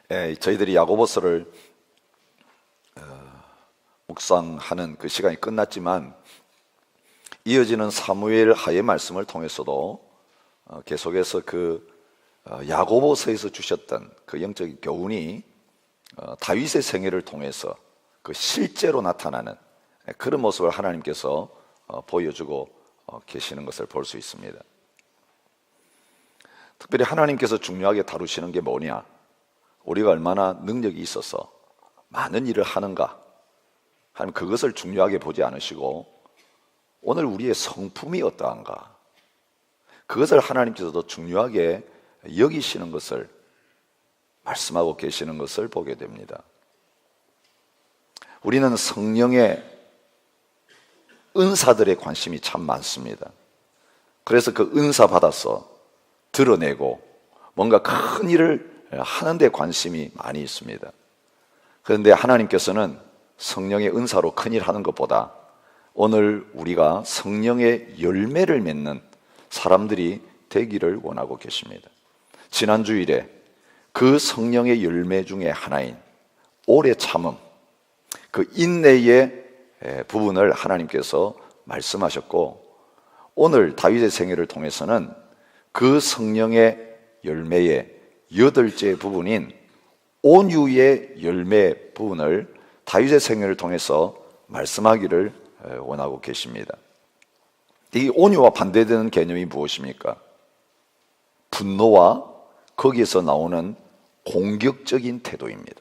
저희들이 야고보서를 묵상하는 그 시간이 끝났지만 이어지는 사무엘 하의 말씀을 통해서도 계속해서 그 야고보서에서 주셨던 그 영적인 교훈이 다윗의 생애를 통해서 그 실제로 나타나는 그런 모습을 하나님께서 보여주고 계시는 것을 볼 수 있습니다. 특별히 하나님께서 중요하게 다루시는 게 뭐냐, 우리가 얼마나 능력이 있어서 많은 일을 하는가 하는 그것을 중요하게 보지 않으시고 오늘 우리의 성품이 어떠한가, 그것을 하나님께서도 중요하게 여기시는 것을 말씀하고 계시는 것을 보게 됩니다. 우리는 성령의 은사들에 관심이 참 많습니다. 그래서 그 은사 받아서 드러내고 뭔가 큰 일을 하는 데 관심이 많이 있습니다. 그런데 하나님께서는 성령의 은사로 큰 일 하는 것보다 오늘 우리가 성령의 열매를 맺는 사람들이 되기를 원하고 계십니다. 지난 주일에 그 성령의 열매 중에 하나인 오래 참음, 그 인내의 부분을 하나님께서 말씀하셨고, 오늘 다윗의 생애를 통해서는 그 성령의 열매의 8째 부분인 온유의 열매 부분을 다윗의 생애를 통해서 말씀하기를 원하고 계십니다. 이 온유와 반대되는 개념이 무엇입니까? 분노와 거기에서 나오는 공격적인 태도입니다.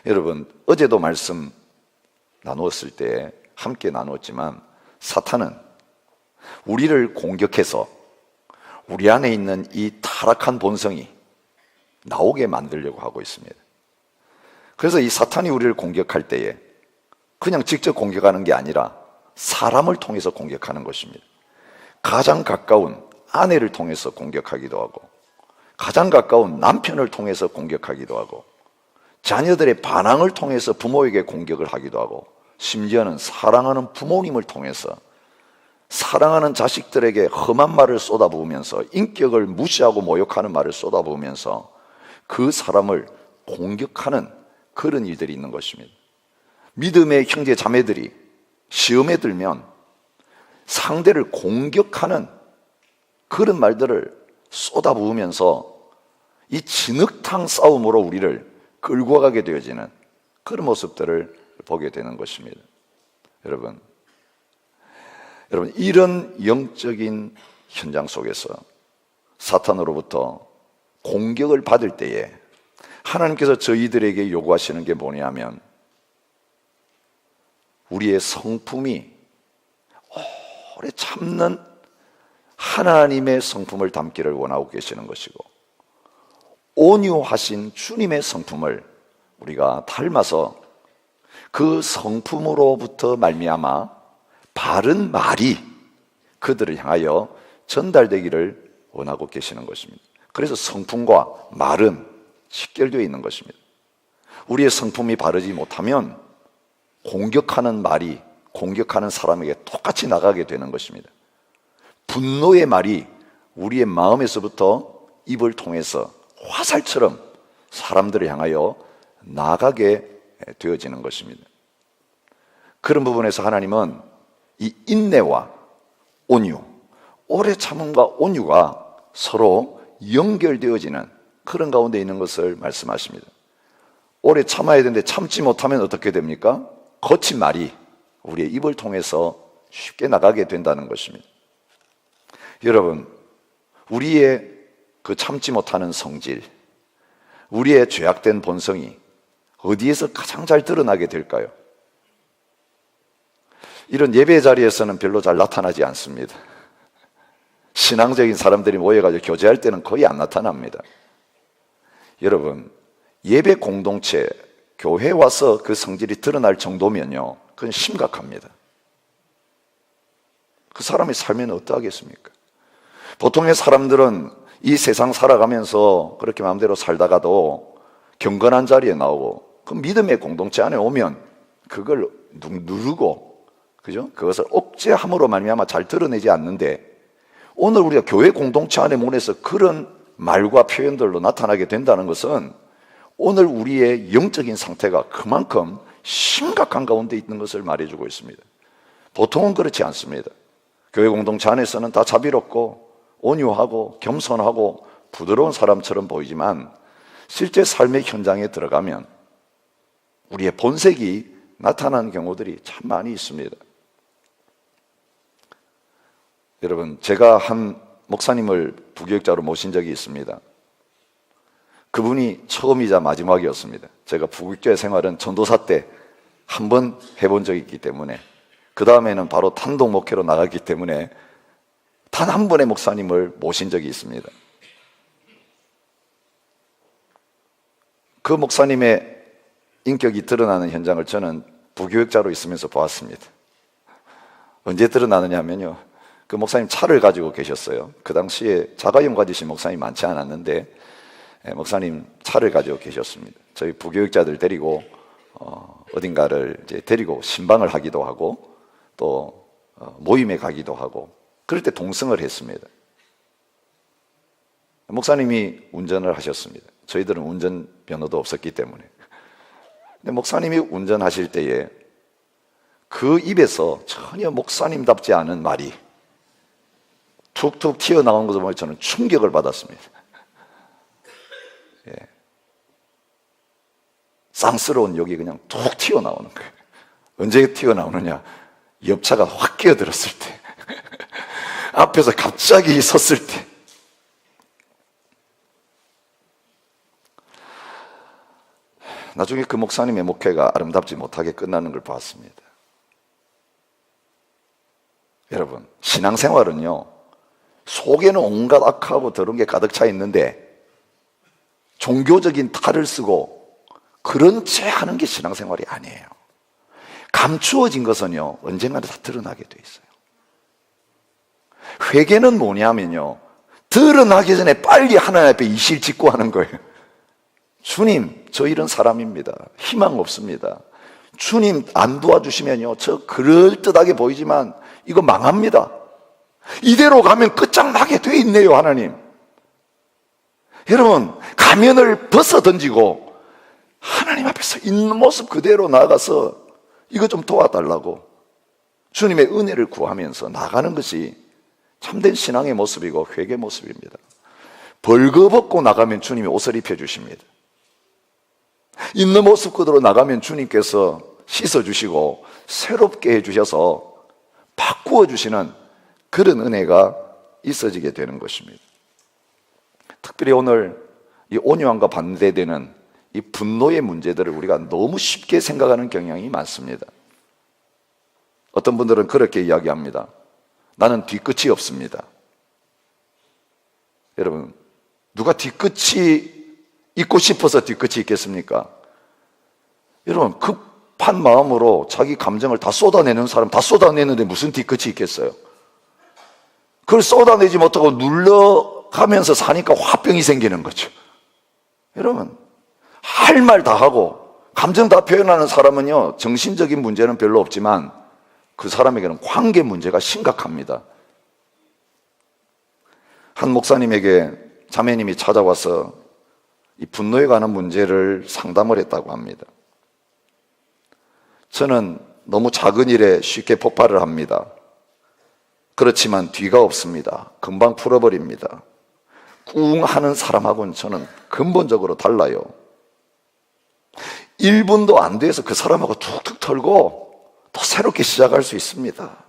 여러분, 어제도 말씀 나누었을 때 함께 나누었지만 사탄은 우리를 공격해서 우리 안에 있는 이 타락한 본성이 나오게 만들려고 하고 있습니다. 그래서 이 사탄이 우리를 공격할 때에 그냥 직접 공격하는 게 아니라 사람을 통해서 공격하는 것입니다. 가장 가까운 아내를 통해서 공격하기도 하고, 가장 가까운 남편을 통해서 공격하기도 하고, 자녀들의 반항을 통해서 부모에게 공격을 하기도 하고, 심지어는 사랑하는 부모님을 통해서 사랑하는 자식들에게 험한 말을 쏟아부으면서, 인격을 무시하고 모욕하는 말을 쏟아부으면서 그 사람을 공격하는 그런 일들이 있는 것입니다. 믿음의 형제 자매들이 시험에 들면 상대를 공격하는 그런 말들을 쏟아부으면서 이 진흙탕 싸움으로 우리를 끌고 가게 되어지는 그런 모습들을 보게 되는 것입니다. 여러분, 이런 영적인 현장 속에서 사탄으로부터 공격을 받을 때에 하나님께서 저희들에게 요구하시는 게 뭐냐면 우리의 성품이 오래 참는 하나님의 성품을 담기를 원하고 계시는 것이고, 온유하신 주님의 성품을 우리가 닮아서 그 성품으로부터 말미암아 바른 말이 그들을 향하여 전달되기를 원하고 계시는 것입니다. 그래서 성품과 말은 직결되어 있는 것입니다. 우리의 성품이 바르지 못하면 공격하는 말이 공격하는 사람에게 똑같이 나가게 되는 것입니다. 분노의 말이 우리의 마음에서부터 입을 통해서 화살처럼 사람들을 향하여 나가게 되어지는 것입니다. 그런 부분에서 하나님은 이 인내와 온유, 오래 참음과 온유가 서로 연결되어지는 그런 가운데 있는 것을 말씀하십니다. 오래 참아야 되는데 참지 못하면 어떻게 됩니까? 거친 말이 우리의 입을 통해서 쉽게 나가게 된다는 것입니다. 여러분, 우리의 그 참지 못하는 성질, 우리의 죄악된 본성이 어디에서 가장 잘 드러나게 될까요? 이런 예배 자리에서는 별로 잘 나타나지 않습니다. 신앙적인 사람들이 모여가지고 교제할 때는 거의 안 나타납니다. 여러분, 예배 공동체, 교회에 와서 그 성질이 드러날 정도면요, 그건 심각합니다. 그 사람의 삶에는 어떠하겠습니까? 보통의 사람들은 이 세상 살아가면서 그렇게 마음대로 살다가도 경건한 자리에 나오고 그 믿음의 공동체 안에 오면 그걸 누르고, 그죠? 그것을 억제함으로 말미암아 잘 드러내지 않는데, 오늘 우리가 교회 공동체 안에 문에서 그런 말과 표현들로 나타나게 된다는 것은 오늘 우리의 영적인 상태가 그만큼 심각한 가운데 있는 것을 말해주고 있습니다. 보통은 그렇지 않습니다. 교회 공동체 안에서는 다 자비롭고 온유하고 겸손하고 부드러운 사람처럼 보이지만 실제 삶의 현장에 들어가면 우리의 본색이 나타나는 경우들이 참 많이 있습니다. 여러분, 제가 한 목사님을 부교육자로 모신 적이 있습니다. 그분이 처음이자 마지막이었습니다. 제가 부교육자의 생활은 전도사 때 한 번 해본 적이 있기 때문에, 그 다음에는 바로 단독 목회로 나갔기 때문에 단 한 번의 목사님을 모신 적이 있습니다. 그 목사님의 인격이 드러나는 현장을 저는 부교육자로 있으면서 보았습니다. 언제 드러나느냐 하면요, 그 목사님 차를 가지고 계셨어요. 그 당시에 자가용 가지신 목사님이 많지 않았는데 목사님 차를 가지고 계셨습니다. 저희 부교육자들 데리고 어딘가를 이제 데리고 신방을 하기도 하고 또 모임에 가기도 하고 그럴 때 동승을 했습니다. 목사님이 운전을 하셨습니다. 저희들은 운전 면허도 없었기 때문에. 근데 목사님이 운전하실 때에 그 입에서 전혀 목사님답지 않은 말이 툭툭 튀어나온 것을 보면 저는 충격을 받았습니다. 예. 쌍스러운 욕이 그냥 툭 튀어나오는 거예요. 언제 튀어나오느냐? 옆차가 확 끼어들었을 때, 앞에서 갑자기 섰을 때. 나중에 그 목사님의 목회가 아름답지 못하게 끝나는 걸 봤습니다. 여러분, 신앙생활은요, 속에는 온갖 악하고 더러운 게 가득 차 있는데 종교적인 탈을 쓰고 그런 채 하는 게 신앙생활이 아니에요. 감추어진 것은요, 언젠가는 다 드러나게 돼 있어요. 회개는 뭐냐면요, 드러나기 전에 빨리 하나님 앞에 이실 짓고 하는 거예요. 주님, 저 이런 사람입니다. 희망 없습니다. 주님 안 도와주시면요, 저 그럴듯하게 보이지만 이거 망합니다. 이대로 가면 끝장나게 돼 있네요, 하나님. 여러분, 가면을 벗어 던지고 하나님 앞에서 있는 모습 그대로 나가서 이거 좀 도와달라고 주님의 은혜를 구하면서 나가는 것이 참된 신앙의 모습이고 회개 모습입니다. 벌거벗고 나가면 주님이 옷을 입혀주십니다. 있는 모습 그대로 나가면 주님께서 씻어주시고 새롭게 해주셔서 바꾸어주시는 그런 은혜가 있어지게 되는 것입니다. 특별히 오늘 이 온유함과 반대되는 이 분노의 문제들을 우리가 너무 쉽게 생각하는 경향이 많습니다. 어떤 분들은 그렇게 이야기합니다. 나는 뒤끝이 없습니다. 여러분, 누가 뒤끝이 있고 싶어서 뒤끝이 있겠습니까? 여러분, 급한 마음으로 자기 감정을 다 쏟아내는 사람 다 쏟아내는데 무슨 뒤끝이 있겠어요? 그걸 쏟아내지 못하고 눌러가면서 사니까 화병이 생기는 거죠. 여러분, 할 말 다 하고 감정 다 표현하는 사람은요, 정신적인 문제는 별로 없지만 그 사람에게는 관계 문제가 심각합니다. 한 목사님에게 자매님이 찾아와서 이 분노에 관한 문제를 상담을 했다고 합니다. 저는 너무 작은 일에 쉽게 폭발을 합니다. 그렇지만 뒤가 없습니다. 금방 풀어버립니다. 꿍 하는 사람하고는 저는 근본적으로 달라요. 1분도 안 돼서 그 사람하고 툭툭 털고 또 새롭게 시작할 수 있습니다.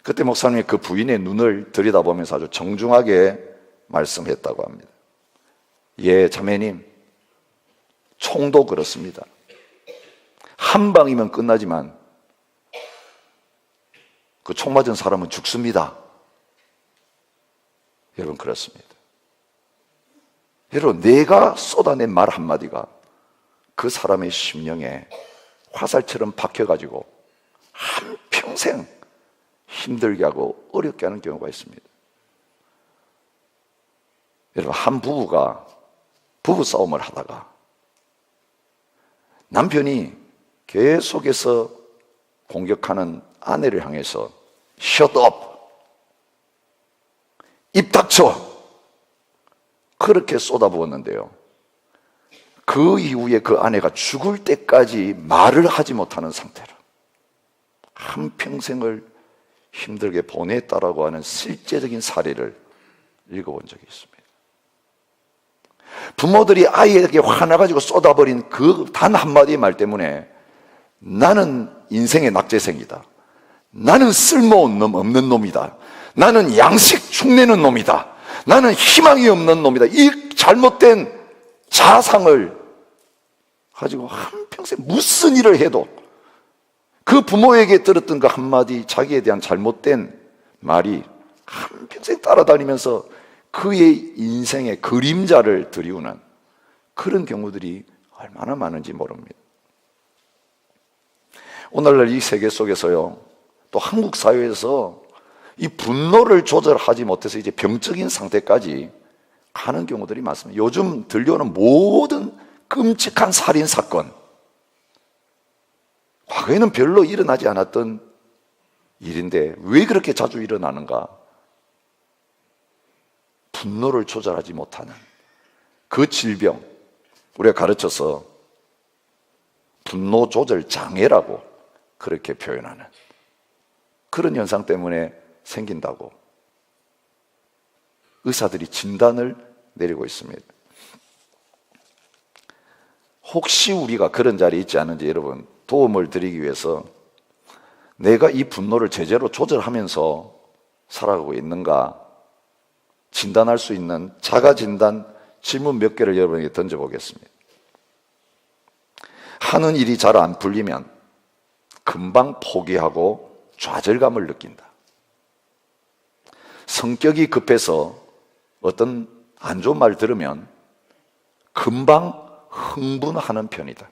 그때 목사님이 그 부인의 눈을 들여다보면서 아주 정중하게 말씀했다고 합니다. 예, 자매님, 총도 그렇습니다. 한 방이면 끝나지만 그 총 맞은 사람은 죽습니다. 여러분, 그렇습니다. 여러분, 내가 쏟아낸 말 한마디가 그 사람의 심령에 화살처럼 박혀가지고 한평생 힘들게 하고 어렵게 하는 경우가 있습니다. 여러분, 한 부부가 부부싸움을 하다가 남편이 계속해서 공격하는 아내를 향해서 Shut up! 입 닥쳐! 그렇게 쏟아부었는데요, 그 이후에 그 아내가 죽을 때까지 말을 하지 못하는 상태로 한평생을 힘들게 보냈다라고 하는 실제적인 사례를 읽어본 적이 있습니다. 부모들이 아이에게 화나가지고 쏟아버린 그 단 한마디의 말 때문에 나는 인생의 낙제생이다, 나는 쓸모없는 놈이다, 나는 양식 축내는 놈이다, 나는 희망이 없는 놈이다, 이 잘못된 자상을 가지고 한평생 무슨 일을 해도 그 부모에게 들었던 그 한마디 자기에 대한 잘못된 말이 한평생 따라다니면서 그의 인생의 그림자를 드리우는 그런 경우들이 얼마나 많은지 모릅니다. 오늘날 이 세계 속에서요, 또 한국 사회에서 이 분노를 조절하지 못해서 이제 병적인 상태까지 가는 경우들이 많습니다. 요즘 들려오는 모든 끔찍한 살인 사건, 과거에는 별로 일어나지 않았던 일인데 왜 그렇게 자주 일어나는가? 분노를 조절하지 못하는 그 질병, 우리가 가르쳐서 분노 조절 장애라고 그렇게 표현하는 그런 현상 때문에 생긴다고 의사들이 진단을 내리고 있습니다. 혹시 우리가 그런 자리에 있지 않은지 여러분 도움을 드리기 위해서 내가 이 분노를 제대로 조절하면서 살아가고 있는가 진단할 수 있는 자가진단 질문 몇 개를 여러분에게 던져보겠습니다. 하는 일이 잘 안 풀리면 금방 포기하고 좌절감을 느낀다. 성격이 급해서 어떤 안 좋은 말 들으면 금방 흥분하는 편이다.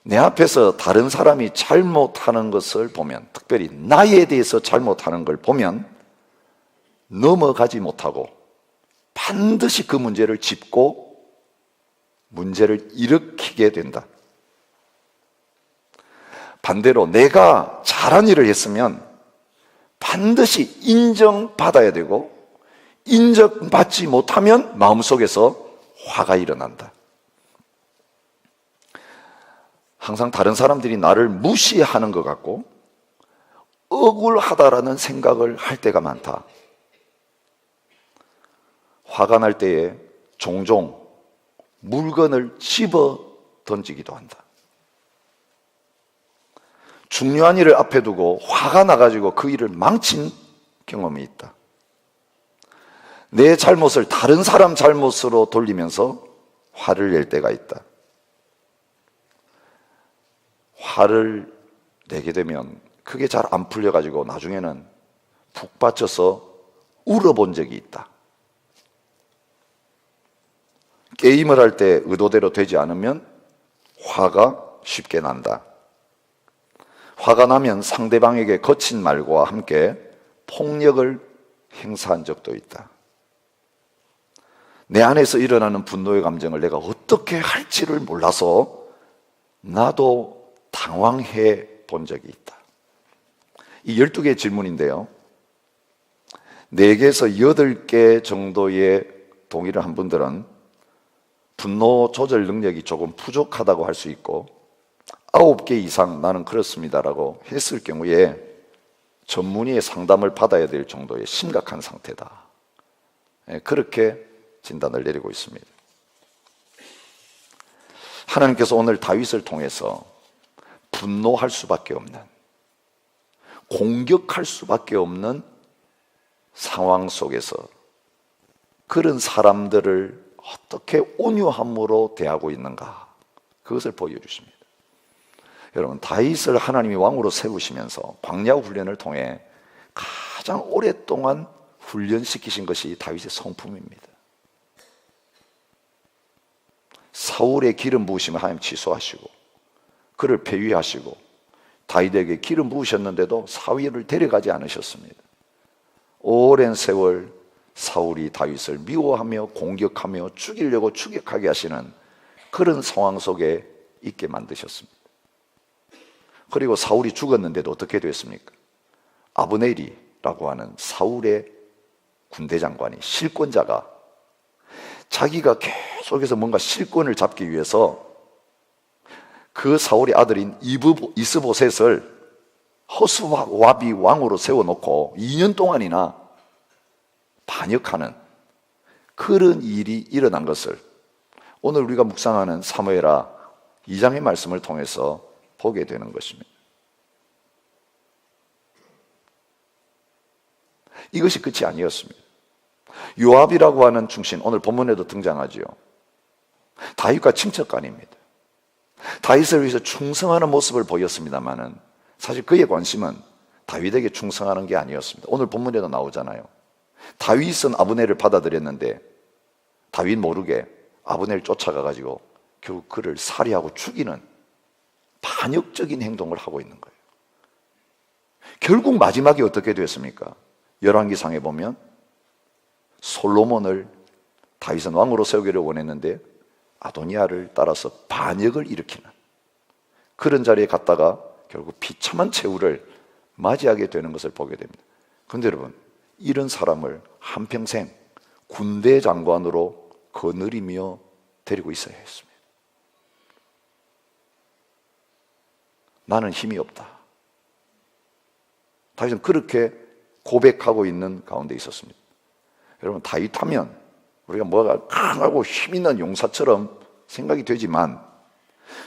내 앞에서 다른 사람이 잘못하는 것을 보면, 특별히 나에 대해서 잘못하는 걸 보면 넘어가지 못하고 반드시 그 문제를 짚고 문제를 일으키게 된다. 반대로 내가 잘한 일을 했으면 반드시 인정받아야 되고 인정받지 못하면 마음속에서 화가 일어난다. 항상 다른 사람들이 나를 무시하는 것 같고 억울하다라는 생각을 할 때가 많다. 화가 날 때에 종종 물건을 집어 던지기도 한다. 중요한 일을 앞에 두고 화가 나가지고 그 일을 망친 경험이 있다. 내 잘못을 다른 사람 잘못으로 돌리면서 화를 낼 때가 있다. 화를 내게 되면 그게 잘 안 풀려가지고 나중에는 푹 받쳐서 울어본 적이 있다. 게임을 할 때 의도대로 되지 않으면 화가 쉽게 난다. 화가 나면 상대방에게 거친 말과 함께 폭력을 행사한 적도 있다. 내 안에서 일어나는 분노의 감정을 내가 어떻게 할지를 몰라서 나도 당황해 본 적이 있다. 이 12개의 질문인데요, 4개에서 8개 정도의 동의를 한 분들은 분노 조절 능력이 조금 부족하다고 할 수 있고 9개 이상 나는 그렇습니다라고 했을 경우에 전문의의 상담을 받아야 될 정도의 심각한 상태다. 그렇게 진단을 내리고 있습니다. 하나님께서 오늘 다윗을 통해서 분노할 수밖에 없는, 공격할 수밖에 없는 상황 속에서 그런 사람들을 어떻게 온유함으로 대하고 있는가, 그것을 보여주십니다. 여러분, 다윗을 하나님이 왕으로 세우시면서 광야 훈련을 통해 가장 오랫동안 훈련시키신 것이 다윗의 성품입니다. 사울의 기름 부으심을 하나님 취소하시고 그를 폐위하시고 다윗에게 기름 부으셨는데도 사위를 데려가지 않으셨습니다. 오랜 세월 사울이 다윗을 미워하며 공격하며 죽이려고 추격하게 하시는 그런 상황 속에 있게 만드셨습니다. 그리고 사울이 죽었는데도 어떻게 됐습니까? 아브넬이라고 하는 사울의 군대 장관이, 실권자가 자기가 계속해서 뭔가 실권을 잡기 위해서 그 사울의 아들인 이스보셋을 허수아비 왕으로 세워놓고 2년 동안이나 반역하는 그런 일이 일어난 것을 오늘 우리가 묵상하는 사무엘하 2장의 말씀을 통해서 보게 되는 것입니다. 이것이 끝이 아니었습니다. 요압이라고 하는 충신, 오늘 본문에도 등장하지요. 다윗과 친척간입니다. 다윗을 위해서 충성하는 모습을 보였습니다마는 사실 그의 관심은 다윗에게 충성하는 게 아니었습니다. 오늘 본문에도 나오잖아요. 다윗은 아브넬을 받아들였는데 다윗 모르게 아브넬을 쫓아가가지고 결국 그를 살해하고 죽이는 반역적인 행동을 하고 있는 거예요. 결국 마지막에 어떻게 됐습니까? 열왕기상에 보면 솔로몬을 다윗은 왕으로 세우기를 원했는데 아도니아를 따라서 반역을 일으키는 그런 자리에 갔다가 결국 비참한 최후를 맞이하게 되는 것을 보게 됩니다. 그런데 여러분, 이런 사람을 한평생 군대 장관으로 거느리며 데리고 있어야 했습니다. 나는 힘이 없다. 다윗은 그렇게 고백하고 있는 가운데 있었습니다. 여러분, 다윗 하면 우리가 뭐가 강하고 힘있는 용사처럼 생각이 되지만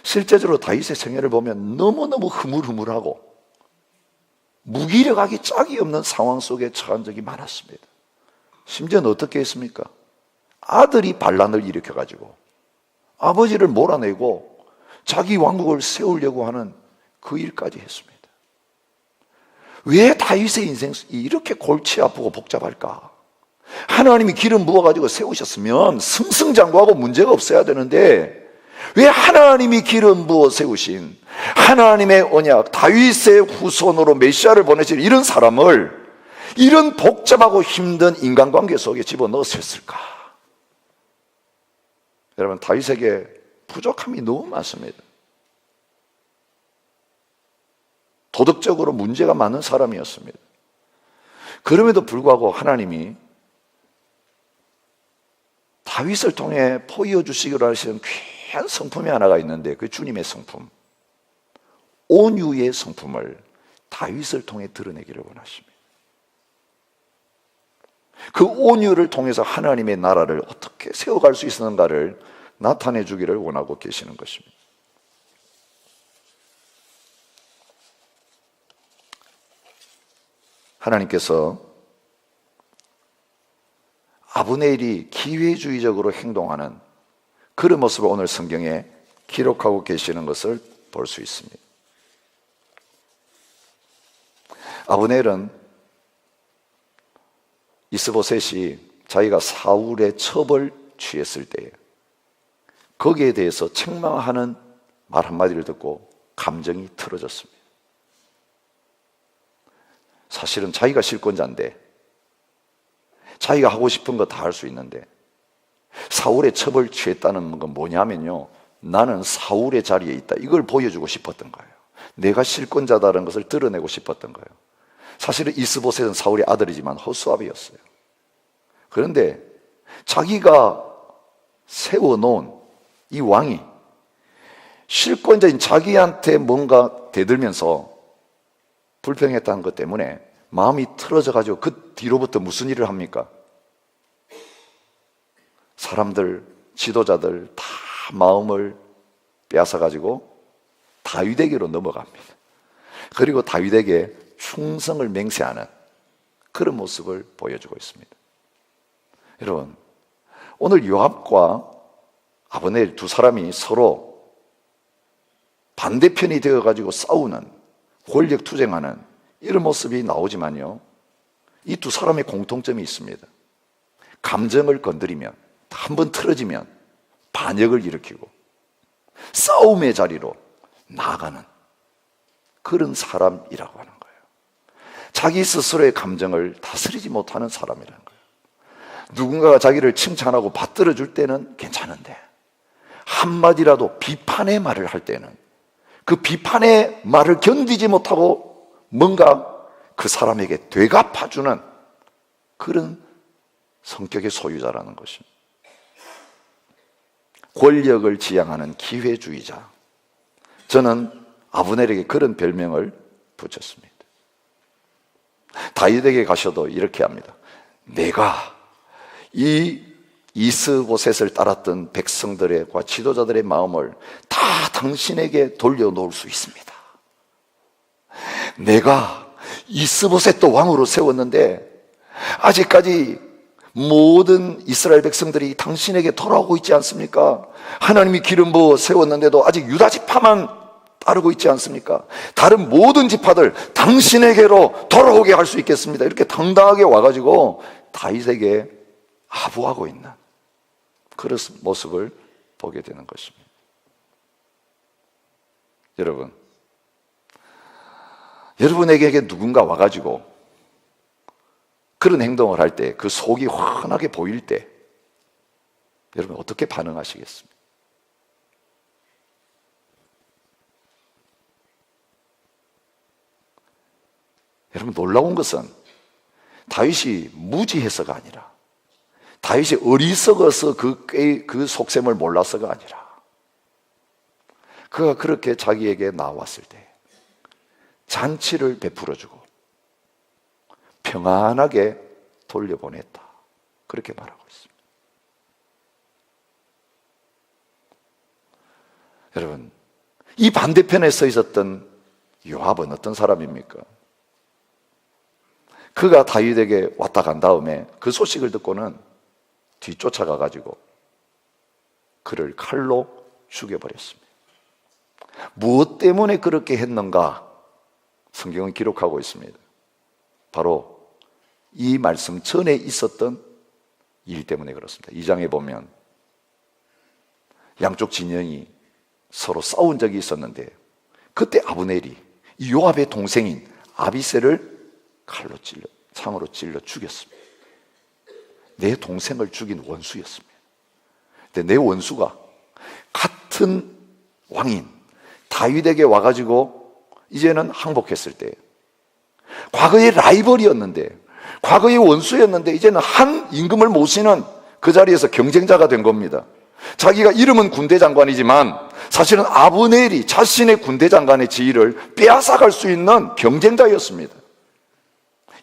실제적으로 다윗의 생애를 보면 너무너무 흐물흐물하고 무기력하기 짝이 없는 상황 속에 처한 적이 많았습니다. 심지어는 어떻게 했습니까? 아들이 반란을 일으켜가지고 아버지를 몰아내고 자기 왕국을 세우려고 하는 그 일까지 했습니다. 왜 다윗의 인생이 이렇게 골치 아프고 복잡할까? 하나님이 기름 부어가지고 세우셨으면 승승장구하고 문제가 없어야 되는데 왜 하나님이 기름 부어 세우신 하나님의 언약 다윗의 후손으로 메시아를 보내실 이런 사람을 이런 복잡하고 힘든 인간관계 속에 집어넣었을까? 여러분, 다윗에게 부족함이 너무 많습니다. 도덕적으로 문제가 많은 사람이었습니다. 그럼에도 불구하고 하나님이 다윗을 통해 보여 주시기로 하시는 귀한 성품이 하나가 있는데 그 주님의 성품, 온유의 성품을 다윗을 통해 드러내기를 원하십니다. 그 온유를 통해서 하나님의 나라를 어떻게 세워갈 수 있는가를 나타내 주기를 원하고 계시는 것입니다. 하나님께서 아브넬이 기회주의적으로 행동하는 그런 모습을 오늘 성경에 기록하고 계시는 것을 볼 수 있습니다. 아브넬은 이스보셋이 자기가 사울의 첩을 취했을 때 거기에 대해서 책망하는 말 한마디를 듣고 감정이 틀어졌습니다. 사실은 자기가 실권자인데 자기가 하고 싶은 거 다 할 수 있는데 사울의 첩을 취했다는 건 뭐냐면요, 나는 사울의 자리에 있다, 이걸 보여주고 싶었던 거예요. 내가 실권자다는 것을 드러내고 싶었던 거예요. 사실은 이스보셋은 사울의 아들이지만 허수아비였어요. 그런데 자기가 세워놓은 이 왕이 실권자인 자기한테 뭔가 대들면서 불평했다는 것 때문에 마음이 틀어져가지고 그 뒤로부터 무슨 일을 합니까? 사람들, 지도자들 다 마음을 빼앗아가지고 다윗에게로 넘어갑니다. 그리고 다윗에게 충성을 맹세하는 그런 모습을 보여주고 있습니다. 여러분, 오늘 요압과 아브넬 두 사람이 서로 반대편이 되어가지고 싸우는, 권력 투쟁하는 이런 모습이 나오지만요, 이 두 사람의 공통점이 있습니다. 감정을 건드리면, 한번 틀어지면 반역을 일으키고 싸움의 자리로 나아가는 그런 사람이라고 하는 거예요. 자기 스스로의 감정을 다스리지 못하는 사람이라는 거예요. 누군가가 자기를 칭찬하고 받들어 줄 때는 괜찮은데 한마디라도 비판의 말을 할 때는 그 비판의 말을 견디지 못하고 뭔가 그 사람에게 되갚아주는 그런 성격의 소유자라는 것입니다. 권력을 지향하는 기회주의자. 저는 아브넬에게 그런 별명을 붙였습니다. 다윗에게 가셔도 이렇게 합니다. 내가 이 이스보셋을 따랐던 백성들과 지도자들의 마음을 다 당신에게 돌려놓을 수 있습니다. 내가 이스보셋도 왕으로 세웠는데 아직까지 모든 이스라엘 백성들이 당신에게 돌아오고 있지 않습니까? 하나님이 기름 부어 세웠는데도 아직 유다 지파만 따르고 있지 않습니까? 다른 모든 지파들 당신에게로 돌아오게 할 수 있겠습니다. 이렇게 당당하게 와가지고 다윗에게 아부하고 있는 그런 모습을 보게 되는 것입니다. 여러분에게 누군가 와가지고 그런 행동을 할 때, 그 속이 환하게 보일 때 여러분 어떻게 반응하시겠습니까? 여러분, 놀라운 것은 다윗이 무지해서가 아니라, 다윗이 어리석어서 그 속셈을 몰라서가 아니라, 그가 그렇게 자기에게 나왔을 때 잔치를 베풀어주고 평안하게 돌려보냈다, 그렇게 말하고 있습니다. 여러분, 이 반대편에 서 있었던 요압은 어떤 사람입니까? 그가 다윗에게 왔다 간 다음에 그 소식을 듣고는 뒤쫓아가 가지고 그를 칼로 죽여버렸습니다. 무엇 때문에 그렇게 했는가? 성경은 기록하고 있습니다. 바로 이 말씀 전에 있었던 일 때문에 그렇습니다. 2장에 보면 양쪽 진영이 서로 싸운 적이 있었는데, 그때 아브넬이 이 요압의 동생인 아비새를 칼로 찔러, 창으로 찔러 죽였습니다. 내 동생을 죽인 원수였습니다. 근데 내 원수가 같은 왕인 다윗에게 와가지고 이제는 항복했을 때, 과거의 라이벌이었는데, 과거의 원수였는데 이제는 한 임금을 모시는 그 자리에서 경쟁자가 된 겁니다. 자기가 이름은 군대 장관이지만 사실은 아브넬이 자신의 군대 장관의 지위를 빼앗아갈 수 있는 경쟁자였습니다.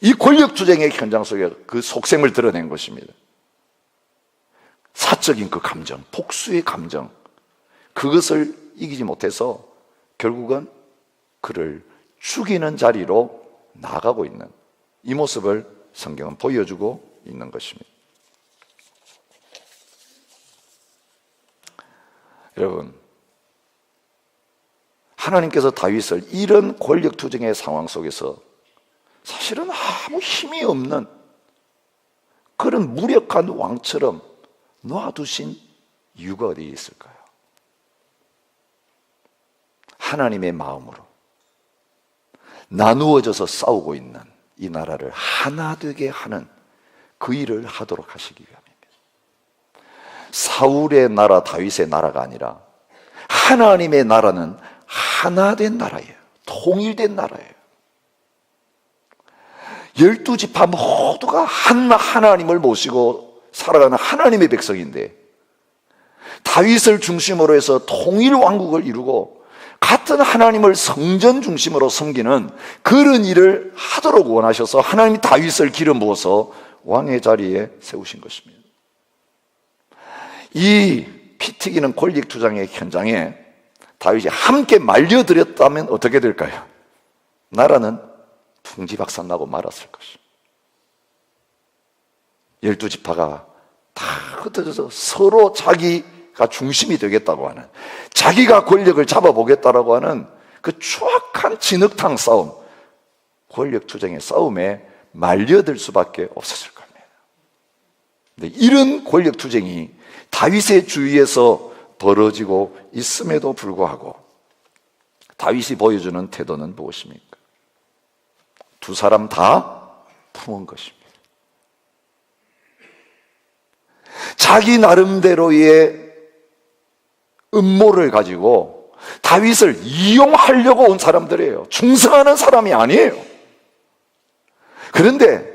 이 권력투쟁의 현장 속에 그 속셈을 드러낸 것입니다. 사적인 그 감정, 복수의 감정, 그것을 이기지 못해서 결국은 그를 죽이는 자리로 나아가고 있는 이 모습을 성경은 보여주고 있는 것입니다. 여러분, 하나님께서 다윗을 이런 권력투쟁의 상황 속에서 사실은 아무 힘이 없는 그런 무력한 왕처럼 놔두신 이유가 어디에 있을까요? 하나님의 마음으로 나누어져서 싸우고 있는 이 나라를 하나 되게 하는 그 일을 하도록 하시기 위함입니다. 사울의 나라, 다윗의 나라가 아니라 하나님의 나라는 하나 된 나라예요. 통일된 나라예요. 12지파 모두가 하나님을 모시고 살아가는 하나님의 백성인데, 다윗을 중심으로 해서 통일 왕국을 이루고 같은 하나님을 성전 중심으로 섬기는 그런 일을 하도록 원하셔서 하나님이 다윗을 기름 부어서 왕의 자리에 세우신 것입니다. 이 피 튀기는 권력투쟁의 현장에 다윗이 함께 말려들였다면 어떻게 될까요? 나라는 풍지박산나고 말았을 것입니다. 12지파가 다 흩어져서 서로 자기가 중심이 되겠다고 하는, 자기가 권력을 잡아보겠다라고 하는 그 추악한 진흙탕 싸움, 권력투쟁의 싸움에 말려들 수밖에 없었을 겁니다. 근데 이런 권력투쟁이 다윗의 주위에서 벌어지고 있음에도 불구하고 다윗이 보여주는 태도는 무엇입니까? 두 사람 다 품은 것입니다. 자기 나름대로의 음모를 가지고 다윗을 이용하려고 온 사람들이에요. 충성하는 사람이 아니에요. 그런데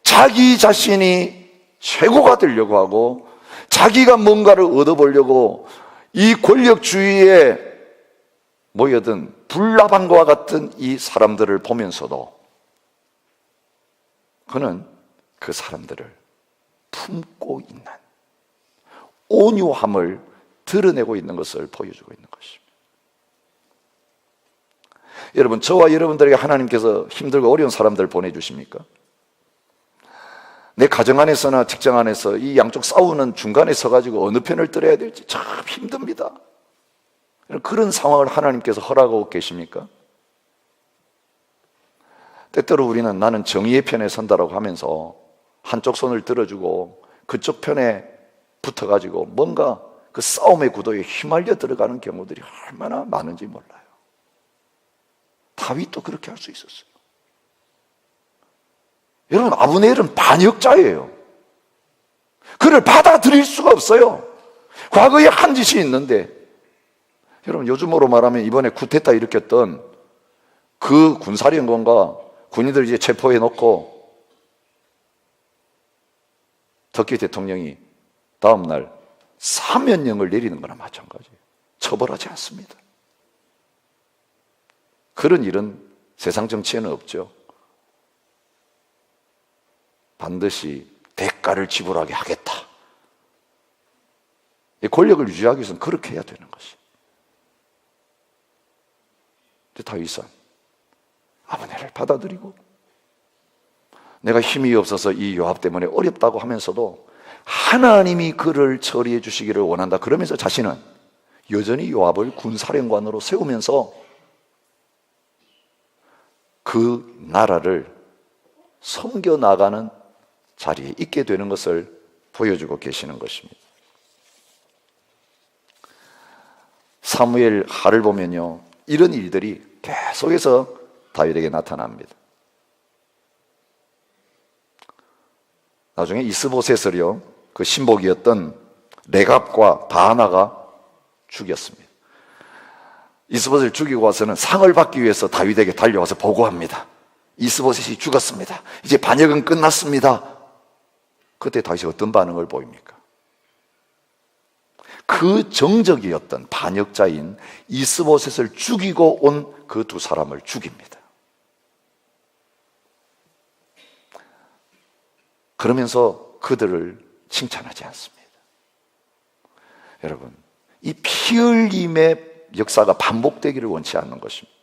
자기 자신이 최고가 되려고 하고 자기가 뭔가를 얻어보려고 이 권력주의에 모여든 불나방과 같은 이 사람들을 보면서도 그는 그 사람들을 품고 있는 온유함을 드러내고 있는 것을 보여주고 있는 것입니다. 여러분, 저와 여러분들에게 하나님께서 힘들고 어려운 사람들을 보내주십니까? 내 가정 안에서나 직장 안에서 이 양쪽 싸우는 중간에 서가지고 어느 편을 들어야 될지 참 힘듭니다. 그런 상황을 하나님께서 허락하고 계십니까? 때때로 우리는 나는 정의의 편에 선다라고 하면서 한쪽 손을 들어주고 그쪽 편에 붙어가지고 뭔가 그 싸움의 구도에 휘말려 들어가는 경우들이 얼마나 많은지 몰라요. 다윗도 그렇게 할 수 있었어요. 여러분, 아브넬은 반역자예요. 그를 받아들일 수가 없어요. 과거에 한 짓이 있는데, 여러분, 요즘으로 말하면 이번에 쿠데타 일으켰던 그 군사령관과 군인들 이제 체포해 놓고 터키 대통령이 다음날 사면령을 내리는 거나 마찬가지예요. 처벌하지 않습니다. 그런 일은 세상 정치에는 없죠. 반드시 대가를 지불하게 하겠다. 이 권력을 유지하기 위해서는 그렇게 해야 되는 것이. 다윗은 아브넬을 받아들이고 내가 힘이 없어서 이 요압 때문에 어렵다고 하면서도 하나님이 그를 처리해 주시기를 원한다. 그러면서 자신은 여전히 요압을 군사령관으로 세우면서 그 나라를 섬겨나가는 자리에 있게 되는 것을 보여주고 계시는 것입니다. 사무엘 하를 보면요, 이런 일들이 계속해서 다윗에게 나타납니다. 나중에 이스보셋을요, 그 신복이었던 레갑과 바하나가 죽였습니다. 이스보셋을 죽이고 와서는 상을 받기 위해서 다윗에게 달려와서 보고합니다. 이스보셋이 죽었습니다. 이제 반역은 끝났습니다. 그때 다윗이 어떤 반응을 보입니까? 그 정적이었던 반역자인 이스보셋을 죽이고 온 그 두 사람을 죽입니다. 그러면서 그들을 칭찬하지 않습니다. 여러분, 이 피 흘림의 역사가 반복되기를 원치 않는 것입니다.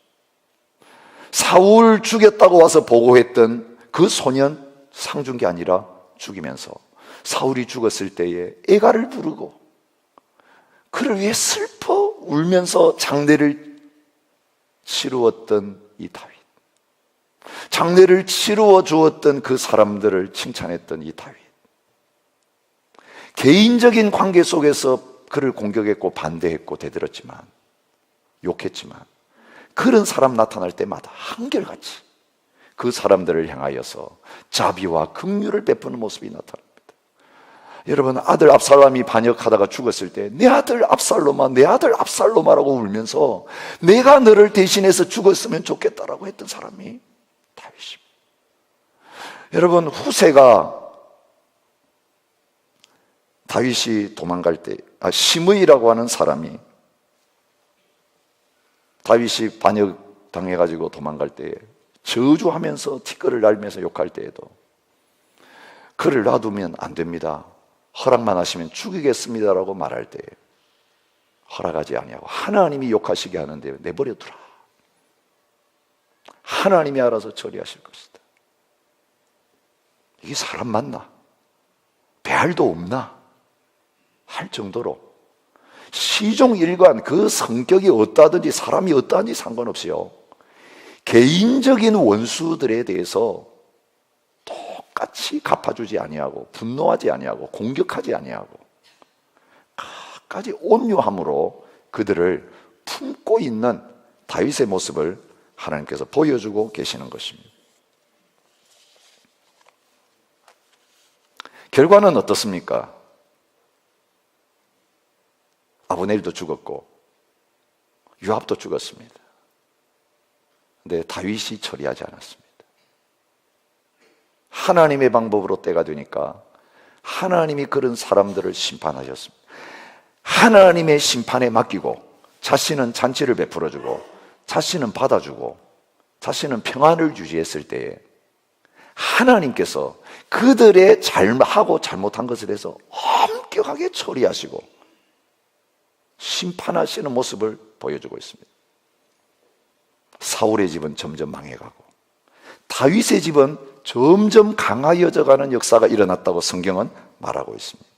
사울 죽였다고 와서 보고했던 그 소년 상 준 게 아니라 죽이면서 사울이 죽었을 때에 애가를 부르고 그를 위해 슬퍼 울면서 장례를 치루었던 이 다윗, 장례를 치루어 주었던 그 사람들을 칭찬했던 이 다윗, 개인적인 관계 속에서 그를 공격했고 반대했고 대들었지만, 욕했지만, 그런 사람 나타날 때마다 한결같이 그 사람들을 향하여서 자비와 긍휼을 베푸는 모습이 나타납니다. 여러분, 아들 압살롬이 반역하다가 죽었을 때 내 아들 압살롬아, 내 아들 압살롬아라고 울면서 내가 너를 대신해서 죽었으면 좋겠다라고 했던 사람이 다윗입니다. 여러분, 후세가 다윗이 도망갈 때, 시므이라고 하는 사람이 다윗이 반역 당해가지고 도망갈 때 저주하면서 티끌을 날면서 욕할 때에도 그를 놔두면 안 됩니다, 허락만 하시면 죽이겠습니다라고 말할 때 허락하지 아니하고 하나님이 욕하시게 하는데 내버려두라, 하나님이 알아서 처리하실 것이다. 이게 사람 맞나? 배알도 없나? 할 정도로 시종일관 그 성격이 어떠하든지 사람이 어떠한지 상관없이요, 개인적인 원수들에 대해서 똑같이 갚아주지 아니하고 분노하지 아니하고 공격하지 아니하고 끝까지 온유함으로 그들을 품고 있는 다윗의 모습을 하나님께서 보여주고 계시는 것입니다. 결과는 어떻습니까? 아브넬도 죽었고 요압도 죽었습니다. 근데 다윗이 처리하지 않았습니다. 하나님의 방법으로 때가 되니까 하나님이 그런 사람들을 심판하셨습니다. 하나님의 심판에 맡기고 자신은 잔치를 베풀어주고 자신은 받아주고 자신은 평안을 유지했을 때에 하나님께서 그들의 잘하고 잘못한 것에 대해서 엄격하게 처리하시고 심판하시는 모습을 보여주고 있습니다. 사울의 집은 점점 망해가고 다윗의 집은 점점 강하여져가는 역사가 일어났다고 성경은 말하고 있습니다.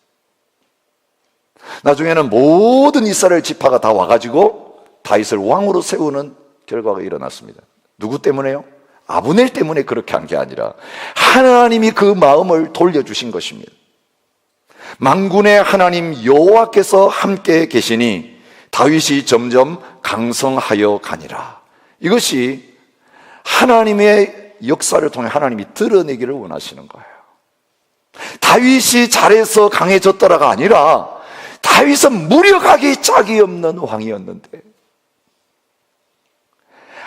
나중에는 모든 이스라엘 지파가 다 와가지고 다윗을 왕으로 세우는 결과가 일어났습니다. 누구 때문에요? 아브넬 때문에 그렇게 한 게 아니라 하나님이 그 마음을 돌려주신 것입니다. 만군의 하나님 여호와께서 함께 계시니 다윗이 점점 강성하여 가니라. 이것이 하나님의 역사를 통해 하나님이 드러내기를 원하시는 거예요. 다윗이 잘해서 강해졌더라가 아니라 다윗은 무력하기 짝이 없는 왕이었는데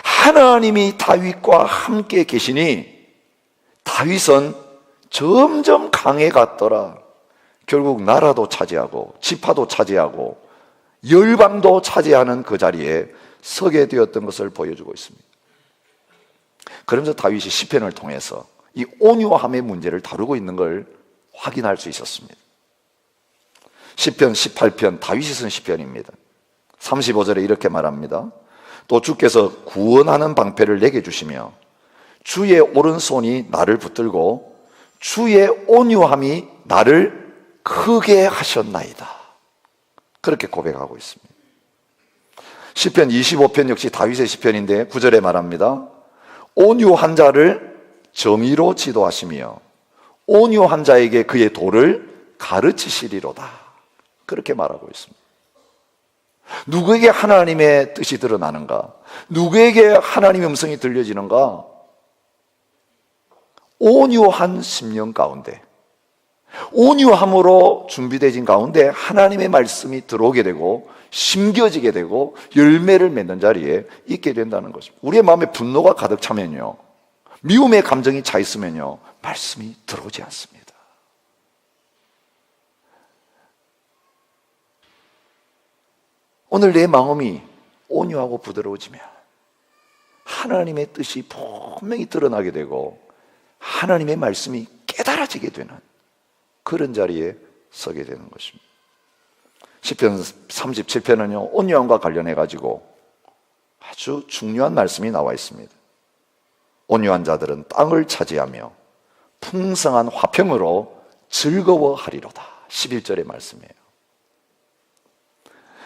하나님이 다윗과 함께 계시니 다윗은 점점 강해갔더라. 결국 나라도 차지하고 지파도 차지하고 열방도 차지하는 그 자리에 서게 되었던 것을 보여주고 있습니다. 그러면서 다윗이 시편을 통해서 이 온유함의 문제를 다루고 있는 걸 확인할 수 있었습니다. 시편 18편 다윗이 쓴 시편입니다. 35절에 이렇게 말합니다. 또 주께서 구원하는 방패를 내게 주시며 주의 오른손이 나를 붙들고 주의 온유함이 나를 크게 하셨나이다. 그렇게 고백하고 있습니다. 시편 25편 역시 다윗의 시편인데 9절에 말합니다. 온유한 자를 정의로 지도하시며 온유한 자에게 그의 도를 가르치시리로다. 그렇게 말하고 있습니다. 누구에게 하나님의 뜻이 드러나는가? 누구에게 하나님의 음성이 들려지는가? 온유한 심령 가운데, 온유함으로 준비되진 가운데 하나님의 말씀이 들어오게 되고 심겨지게 되고 열매를 맺는 자리에 있게 된다는 것입니다. 우리의 마음에 분노가 가득 차면요, 미움의 감정이 차 있으면요, 말씀이 들어오지 않습니다. 오늘 내 마음이 온유하고 부드러워지면 하나님의 뜻이 분명히 드러나게 되고 하나님의 말씀이 깨달아지게 되는 그런 자리에 서게 되는 것입니다. 시편 37편은요, 온유함과 관련해 가지고 아주 중요한 말씀이 나와 있습니다. 온유한 자들은 땅을 차지하며 풍성한 화평으로 즐거워하리로다. 11절의 말씀이에요.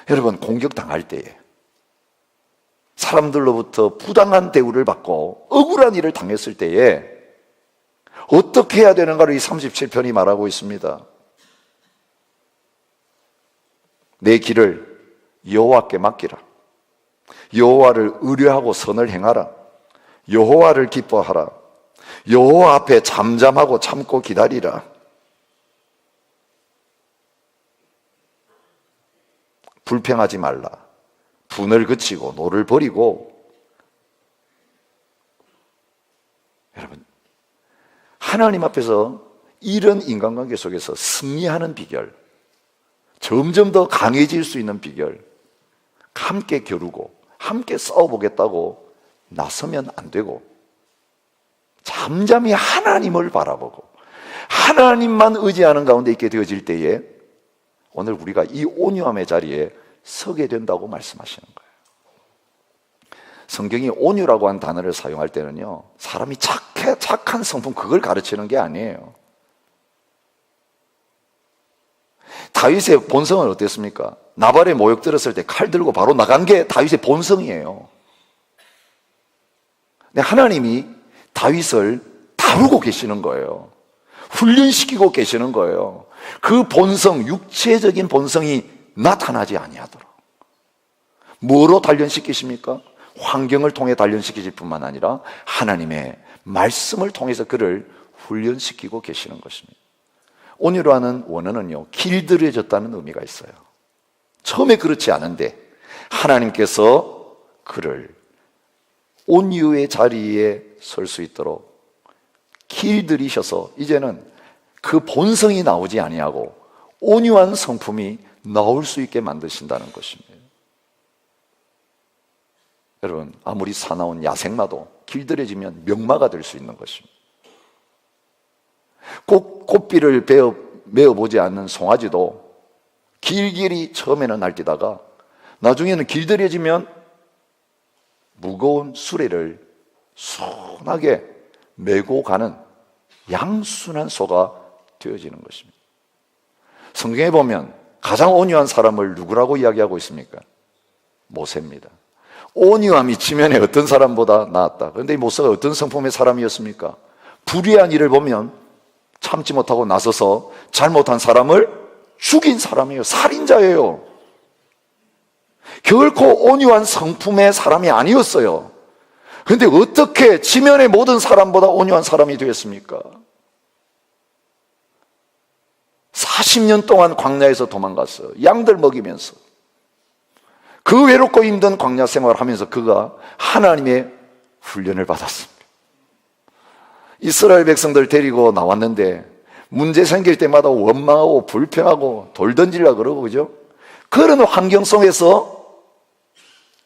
여러분, 공격당할 때에 사람들로부터 부당한 대우를 받고 억울한 일을 당했을 때에 어떻게 해야 되는가를 이 37편이 말하고 있습니다. 내 길을 여호와께 맡기라. 여호와를 의뢰하고 선을 행하라. 여호와를 기뻐하라. 여호와 앞에 잠잠하고 참고 기다리라. 불평하지 말라. 분을 그치고 노를 버리고. 여러분, 하나님 앞에서 이런 인간관계 속에서 승리하는 비결, 점점 더 강해질 수 있는 비결, 함께 겨루고 함께 싸워보겠다고 나서면 안 되고 잠잠히 하나님을 바라보고 하나님만 의지하는 가운데 있게 되어질 때에 오늘 우리가 이 온유함의 자리에 서게 된다고 말씀하시는 거예요. 성경이 온유라고 한 단어를 사용할 때는요, 사람이 착한 성품 그걸 가르치는 게 아니에요. 다윗의 본성은 어땠습니까? 나발에 모욕 들었을 때 칼 들고 바로 나간 게 다윗의 본성이에요. 근데 하나님이 다윗을 다루고 계시는 거예요. 훈련시키고 계시는 거예요. 그 본성, 육체적인 본성이 나타나지 아니하도록. 뭐로 단련시키십니까? 환경을 통해 단련시키실 뿐만 아니라 하나님의 말씀을 통해서 그를 훈련시키고 계시는 것입니다. 온유라는 원어는요, 길들여졌다는 의미가 있어요. 처음에 그렇지 않은데 하나님께서 그를 온유의 자리에 설 수 있도록 길들이셔서 이제는 그 본성이 나오지 아니하고 온유한 성품이 나올 수 있게 만드신다는 것입니다. 여러분, 아무리 사나운 야생마도 길들여지면 명마가 될 수 있는 것입니다. 꽃비를 메어보지 않는 송아지도 길길이 처음에는 날뛰다가 나중에는 길들여지면 무거운 수레를 순하게 메고 가는 양순한 소가 되어지는 것입니다. 성경에 보면 가장 온유한 사람을 누구라고 이야기하고 있습니까? 모세입니다. 온유함이 지면에 어떤 사람보다 나았다. 그런데 이 모세가 어떤 성품의 사람이었습니까? 불의한 일을 보면 참지 못하고 나서서 잘못한 사람을 죽인 사람이에요. 살인자예요. 결코 온유한 성품의 사람이 아니었어요. 그런데 어떻게 지면의 모든 사람보다 온유한 사람이 되었습니까? 40년 동안 광야에서 도망갔어요. 양들 먹이면서. 그 외롭고 힘든 광야 생활을 하면서 그가 하나님의 훈련을 받았습니다. 이스라엘 백성들 데리고 나왔는데 문제 생길 때마다 원망하고 불평하고 돌 던지려고 그러고, 그죠? 그런 환경 속에서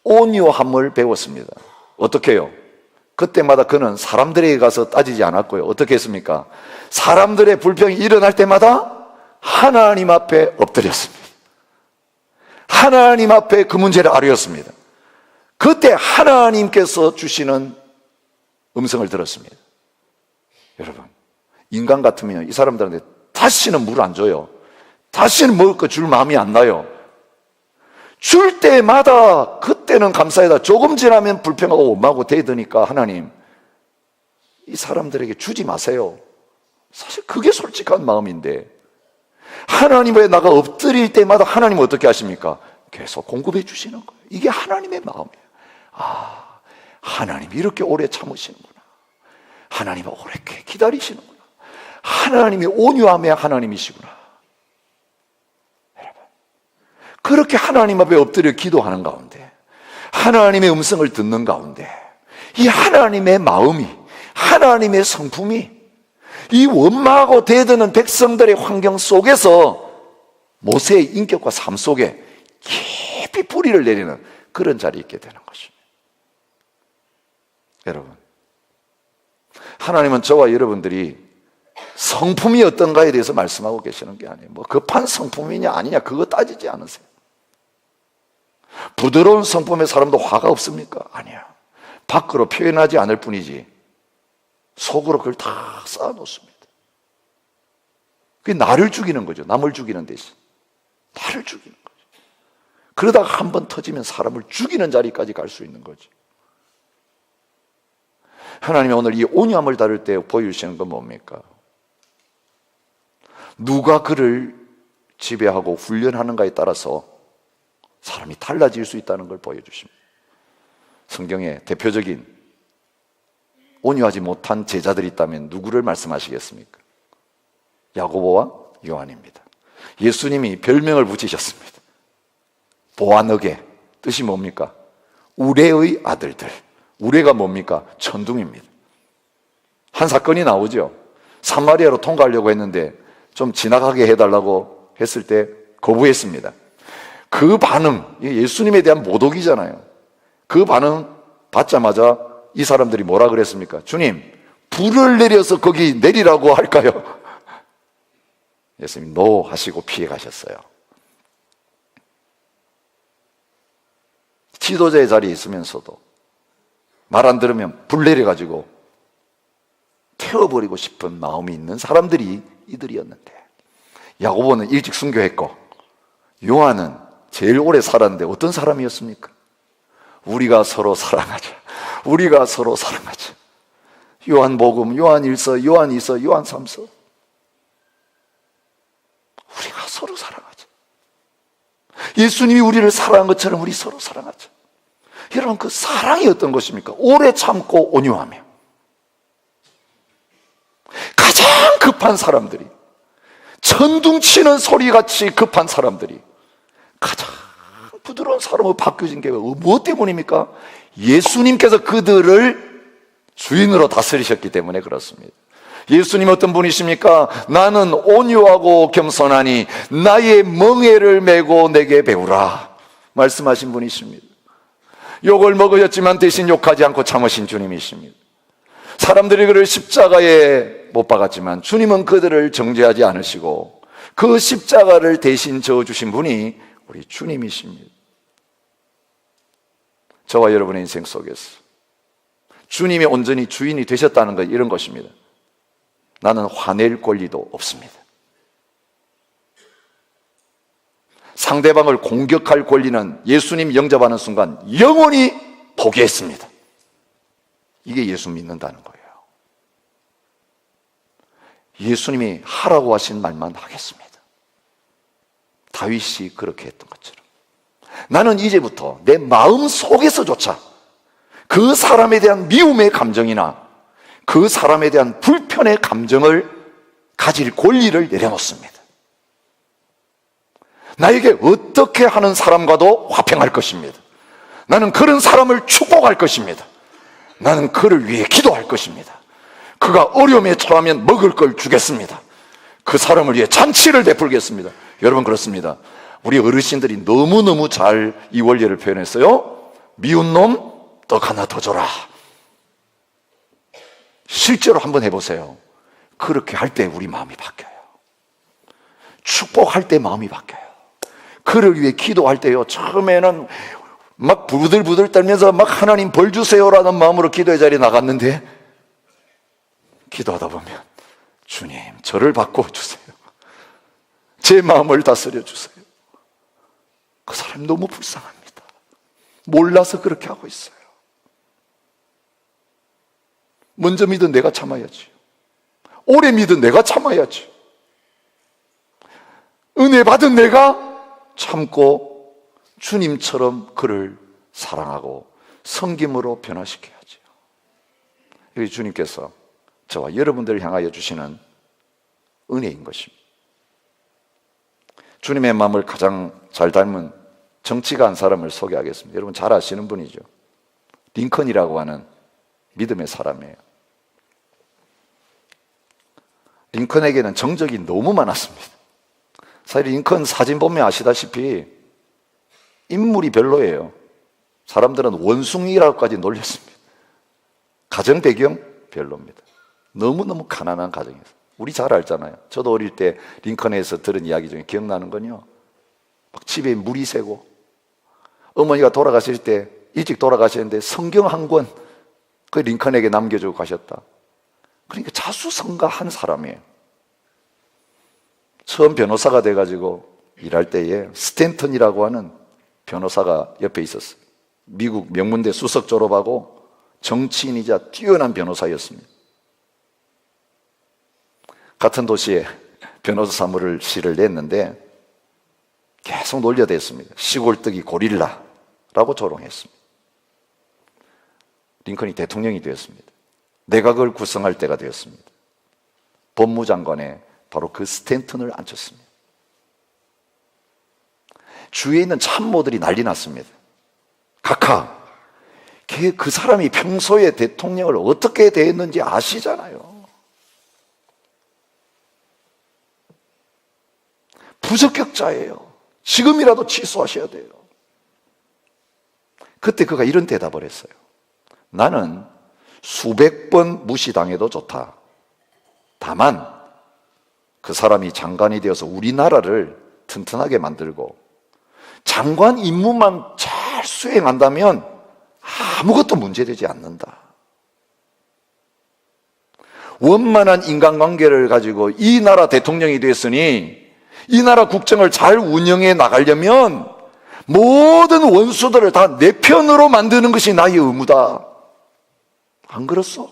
온유함을 배웠습니다. 어떻게 해요? 그때마다 그는 사람들에게 가서 따지지 않았고요. 어떻게 했습니까? 사람들의 불평이 일어날 때마다 하나님 앞에 엎드렸습니다. 하나님 앞에 그 문제를 아뢰었습니다. 그때 하나님께서 주시는 음성을 들었습니다. 여러분, 인간 같으면 이 사람들한테 다시는 물 안 줘요. 다시는 먹을 거 줄 마음이 안 나요. 줄 때마다 그때는 감사하다. 조금 지나면 불평하고 원망하고 대드니까 하나님, 이 사람들에게 주지 마세요. 사실 그게 솔직한 마음인데, 하나님 왜 나가 엎드릴 때마다 하나님은 어떻게 하십니까? 계속 공급해 주시는 거예요. 이게 하나님의 마음이에요. 아, 하나님이 이렇게 오래 참으시는구나. 하나님은 오래 기다리시는구나. 하나님이 온유함의 하나님이시구나. 여러분, 그렇게 하나님 앞에 엎드려 기도하는 가운데, 하나님의 음성을 듣는 가운데, 이 하나님의 마음이, 하나님의 성품이 이 원망하고 대드는 백성들의 환경 속에서 모세의 인격과 삶 속에 깊이 뿌리를 내리는 그런 자리에 있게 되는 것입니다. 여러분, 하나님은 저와 여러분들이 성품이 어떤가에 대해서 말씀하고 계시는 게 아니에요. 뭐 급한 성품이냐 아니냐 그거 따지지 않으세요. 부드러운 성품의 사람도 화가 없습니까? 아니야. 밖으로 표현하지 않을 뿐이지 속으로 그걸 다 쌓아놓습니다. 그게 나를 죽이는 거죠. 남을 죽이는 대신 나를 죽이는 거죠. 그러다가 한 번 터지면 사람을 죽이는 자리까지 갈 수 있는 거죠. 하나님이 오늘 이 온유함을 다룰 때 보여주시는 건 뭡니까? 누가 그를 지배하고 훈련하는가에 따라서 사람이 달라질 수 있다는 걸 보여주십니다. 성경에 대표적인 온유하지 못한 제자들이 있다면 누구를 말씀하시겠습니까? 야고보와 요한입니다. 예수님이 별명을 붙이셨습니다. 보아너게, 뜻이 뭡니까? 우레의 아들들. 우레가 뭡니까? 천둥입니다. 한 사건이 나오죠. 사마리아로 통과하려고 했는데 좀 지나가게 해달라고 했을 때 거부했습니다. 그 반응, 예수님에 대한 모독이잖아요. 그 반응 받자마자 이 사람들이 뭐라 그랬습니까? 주님, 불을 내려서 거기 내리라고 할까요? 예수님이 노 하시고 피해 가셨어요. 지도자의 자리에 있으면서도 말 안 들으면 불 내려가지고 태워버리고 싶은 마음이 있는 사람들이 이들이었는데, 야고보는 일찍 순교했고 요한은 제일 오래 살았는데 어떤 사람이었습니까? 우리가 서로 사랑하자. 우리가 서로 사랑하자. 요한복음, 요한 1서, 요한 2서, 요한 3서. 우리가 서로 사랑하자. 예수님이 우리를 사랑한 것처럼 우리 서로 사랑하자. 여러분, 그 사랑이 어떤 것입니까? 오래 참고 온유하며. 가장 급한 사람들이, 천둥치는 소리같이 급한 사람들이 가장 부드러운 사람으로 바뀌어진 게 무엇 때문입니까? 예수님께서 그들을 주인으로 다스리셨기 때문에 그렇습니다. 예수님 어떤 분이십니까? 나는 온유하고 겸손하니 나의 멍에를 메고 내게 배우라 말씀하신 분이십니다. 욕을 먹으셨지만 대신 욕하지 않고 참으신 주님이십니다. 사람들이 그를 십자가에 못 박았지만 주님은 그들을 정죄하지 않으시고 그 십자가를 대신 져주신 분이 우리 주님이십니다. 저와 여러분의 인생 속에서 주님이 온전히 주인이 되셨다는 것, 이런 것입니다. 나는 화낼 권리도 없습니다. 상대방을 공격할 권리는 예수님 영접하는 순간 영원히 포기했습니다. 이게 예수 믿는다는 거예요. 예수님이 하라고 하신 말만 하겠습니다. 다윗이 그렇게 했던 것처럼 나는 이제부터 내 마음 속에서조차 그 사람에 대한 미움의 감정이나 그 사람에 대한 불편의 감정을 가질 권리를 내려놓습니다. 나에게 어떻게 하는 사람과도 화평할 것입니다. 나는 그런 사람을 축복할 것입니다. 나는 그를 위해 기도할 것입니다. 그가 어려움에 처하면 먹을 걸 주겠습니다. 그 사람을 위해 잔치를 베풀겠습니다. 여러분, 그렇습니다. 우리 어르신들이 너무너무 잘 이 원리를 표현했어요. 미운 놈 떡 하나 더 줘라. 실제로 한번 해보세요. 그렇게 할 때 우리 마음이 바뀌어요. 축복할 때 마음이 바뀌어요. 그를 위해 기도할 때요, 처음에는 막 부들부들 떨면서 막 하나님 벌 주세요라는 마음으로 기도의 자리에 나갔는데 기도하다 보면 주님 저를 바꿔주세요. 제 마음을 다스려 주세요. 그 사람이 너무 불쌍합니다. 몰라서 그렇게 하고 있어요. 먼저 믿은 내가 참아야지. 오래 믿은 내가 참아야지. 은혜 받은 내가 참고 주님처럼 그를 사랑하고 섬김으로 변화시켜야죠. 여기 주님께서 저와 여러분들을 향하여 주시는 은혜인 것입니다. 주님의 마음을 가장 잘 닮은 정치가 한 사람을 소개하겠습니다. 여러분 잘 아시는 분이죠. 링컨이라고 하는 믿음의 사람이에요. 링컨에게는 정적이 너무 많았습니다. 사실 링컨 사진 보면 아시다시피 인물이 별로예요. 사람들은 원숭이라고까지 놀렸습니다. 가정 배경 별로입니다. 너무너무 가난한 가정이었어요. 우리 잘 알잖아요. 저도 어릴 때 링컨에서 들은 이야기 중에 기억나는 건요, 막 집에 물이 새고 어머니가 돌아가실 때 일찍 돌아가셨는데 성경 한 권 그 링컨에게 남겨주고 가셨다. 그러니까 자수성가한 사람이에요. 처음 변호사가 돼가지고 일할 때에 스탠턴이라고 하는 변호사가 옆에 있었어요. 미국 명문대 수석 졸업하고 정치인이자 뛰어난 변호사였습니다. 같은 도시에 변호사 사무실을 냈는데 계속 놀려댔습니다. 시골뜨기 고릴라라고 조롱했습니다. 링컨이 대통령이 되었습니다. 내각을 구성할 때가 되었습니다. 법무장관에 바로 그 스탠턴을 앉혔습니다. 주위에 있는 참모들이 난리 났습니다. 각하, 그 사람이 평소에 대통령을 어떻게 대했는지 아시잖아요. 부적격자예요. 지금이라도 취소하셔야 돼요. 그때 그가 이런 대답을 했어요. 나는 수백 번 무시당해도 좋다. 다만 그 사람이 장관이 되어서 우리나라를 튼튼하게 만들고 장관 임무만 잘 수행한다면 아무것도 문제되지 않는다. 원만한 인간관계를 가지고 이 나라 대통령이 됐으니 이 나라 국정을 잘 운영해 나가려면 모든 원수들을 다 내 편으로 만드는 것이 나의 의무다. 안 그렇소?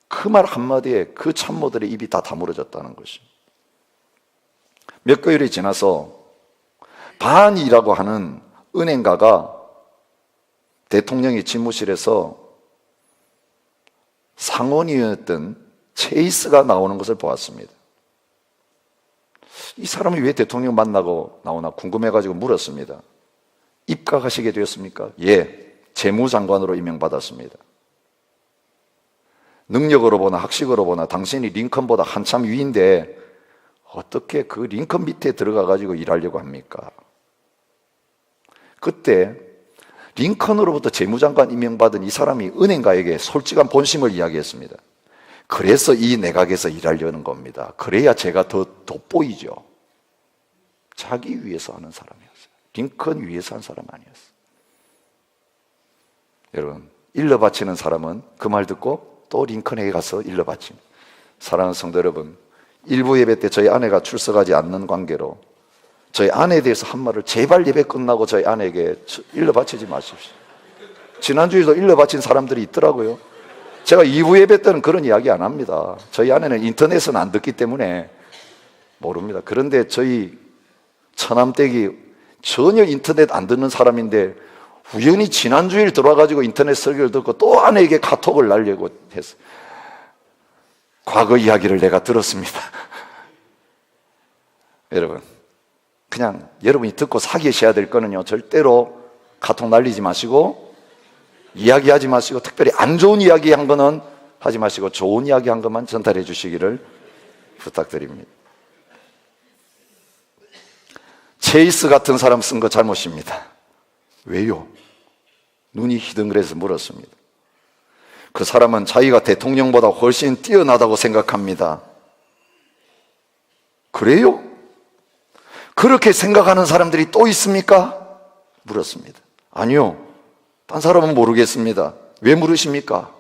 그 말 한마디에 그 참모들의 입이 다 다물어졌다는 것이. 몇 개월이 지나서 반이라고 하는 은행가가 대통령의 집무실에서 상원이었던 체이스가 나오는 것을 보았습니다. 이 사람이 왜 대통령 만나고 나오나 궁금해가지고 물었습니다. 입각하시게 되었습니까? 예, 재무장관으로 임명받았습니다. 능력으로 보나 학식으로 보나 당신이 링컨보다 한참 위인데 어떻게 그 링컨 밑에 들어가 가지고 일하려고 합니까? 그때 링컨으로부터 재무장관 임명받은 이 사람이 은행가에게 솔직한 본심을 이야기했습니다. 그래서 이 내각에서 일하려는 겁니다. 그래야 제가 더 돋보이죠. 자기 위해서 하는 사람이었어요. 링컨 위해서 한 사람 아니었어요. 여러분, 일러 바치는 사람은 그 말 듣고 또 링컨에게 가서 일러 바칩니다. 사랑하는 성도 여러분, 일부 예배 때 저희 아내가 출석하지 않는 관계로 저희 아내에 대해서 한 말을 제발 예배 끝나고 저희 아내에게 일러 바치지 마십시오. 지난주에도 일러 바친 사람들이 있더라고요. 제가 2부 예배 때는 그런 이야기 안 합니다. 저희 아내는 인터넷은 안 듣기 때문에 모릅니다. 그런데 저희 처남댁이 전혀 인터넷 안 듣는 사람인데 우연히 지난주일 들어와가지고 인터넷 설교를 듣고 또 아내에게 카톡을 날려고 했어요. 과거 이야기를 내가 들었습니다. 여러분, 그냥 여러분이 듣고 사귀셔야 될 거는요, 절대로 카톡 날리지 마시고 이야기하지 마시고, 특별히 안 좋은 이야기 한 거는 하지 마시고 좋은 이야기 한 것만 전달해 주시기를 부탁드립니다. 체이스 같은 사람 쓴 거 잘못입니다. 왜요? 눈이 희둥그레서 물었습니다. 그 사람은 자기가 대통령보다 훨씬 뛰어나다고 생각합니다. 그래요? 그렇게 생각하는 사람들이 또 있습니까? 물었습니다. 아니요. 딴 사람은 모르겠습니다. 왜 물으십니까?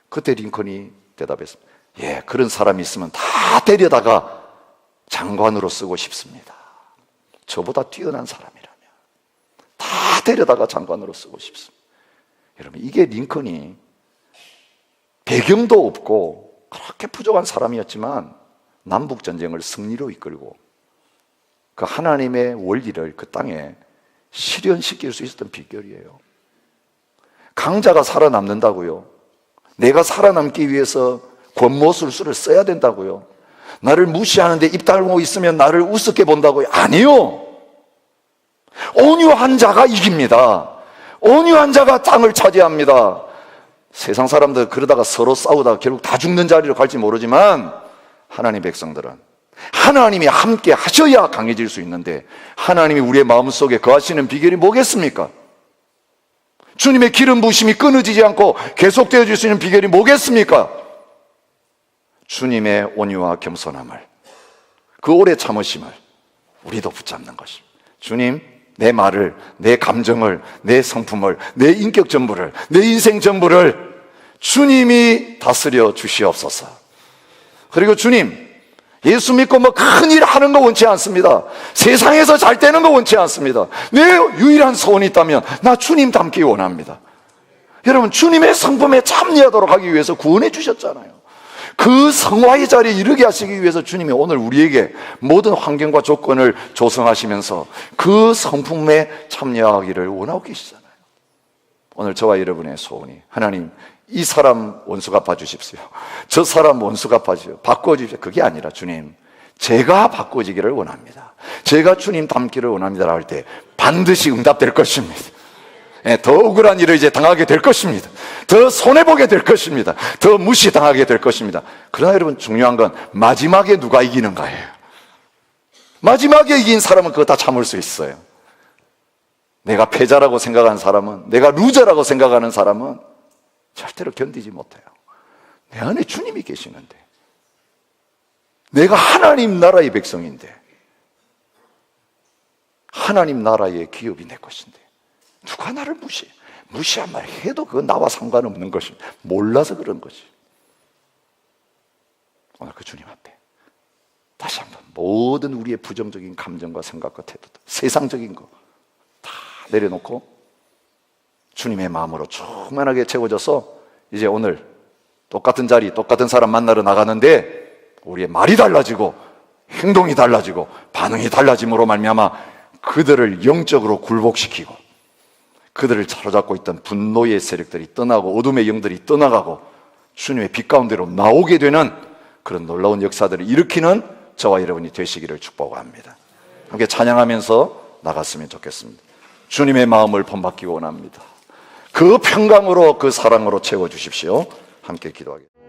그때 링컨이 대답했습니다. 예, 그런 사람이 있으면 다 데려다가 장관으로 쓰고 싶습니다. 저보다 뛰어난 사람이라면 다 데려다가 장관으로 쓰고 싶습니다. 여러분, 이게 링컨이 배경도 없고 그렇게 부족한 사람이었지만 남북전쟁을 승리로 이끌고 그 하나님의 원리를 그 땅에 실현시킬 수 있었던 비결이에요. 강자가 살아남는다고요? 내가 살아남기 위해서 권모술수를 써야 된다고요? 나를 무시하는데 입 다물고 있으면 나를 우습게 본다고요? 아니요. 온유한 자가 이깁니다. 온유한 자가 땅을 차지합니다. 세상 사람들 그러다가 서로 싸우다가 결국 다 죽는 자리로 갈지 모르지만 하나님 백성들은 하나님이 함께 하셔야 강해질 수 있는데, 하나님이 우리의 마음속에 거하시는 비결이 뭐겠습니까? 주님의 기름 부으심이 끊어지지 않고 계속되어질 수 있는 비결이 뭐겠습니까? 주님의 온유와 겸손함을, 그 오래 참으심을 우리도 붙잡는 것입니다. 주님, 내 말을, 내 감정을, 내 성품을, 내 인격 전부를, 내 인생 전부를 주님이 다스려 주시옵소서. 그리고 주님, 예수 믿고 뭐 큰일 하는 거 원치 않습니다. 세상에서 잘 되는 거 원치 않습니다. 내 유일한 소원이 있다면 나 주님 닮기 원합니다. 여러분, 주님의 성품에 참여하도록 하기 위해서 구원해 주셨잖아요. 그 성화의 자리에 이르게 하시기 위해서 주님이 오늘 우리에게 모든 환경과 조건을 조성하시면서 그 성품에 참여하기를 원하고 계시잖아요. 오늘 저와 여러분의 소원이, 하나님, 이 사람 원수 갚아주십시오. 저 사람 원수 갚아주십시오. 바꿔주십시오. 그게 아니라, 주님, 제가 바꿔지기를 원합니다. 제가 주님 닮기를 원합니다. 할 때 반드시 응답될 것입니다. 더 억울한 일을 이제 당하게 될 것입니다. 더 손해보게 될 것입니다. 더 무시당하게 될 것입니다. 그러나 여러분, 중요한 건 마지막에 누가 이기는가예요. 마지막에 이긴 사람은 그거 다 참을 수 있어요. 내가 패자라고 생각하는 사람은, 내가 루저라고 생각하는 사람은 절대로 견디지 못해요. 내 안에 주님이 계시는데, 내가 하나님 나라의 백성인데, 하나님 나라의 기업이 내 것인데 누가 나를 무시해? 무시한 말 해도 그건 나와 상관없는 것이, 몰라서 그런 거지. 오늘 그 주님 앞에 다시 한번 모든 우리의 부정적인 감정과 생각과 태도, 세상적인 거 다 내려놓고 주님의 마음으로 충만하게 채워져서 이제 오늘 똑같은 자리, 똑같은 사람 만나러 나가는데 우리의 말이 달라지고 행동이 달라지고 반응이 달라짐으로 말미암아 그들을 영적으로 굴복시키고, 그들을 사로잡고 있던 분노의 세력들이 떠나고 어둠의 영들이 떠나가고 주님의 빛 가운데로 나오게 되는 그런 놀라운 역사들을 일으키는 저와 여러분이 되시기를 축복합니다. 함께 찬양하면서 나갔으면 좋겠습니다. 주님의 마음을 본받기 원합니다. 그 평강으로, 그 사랑으로 채워주십시오. 함께 기도하겠습니다.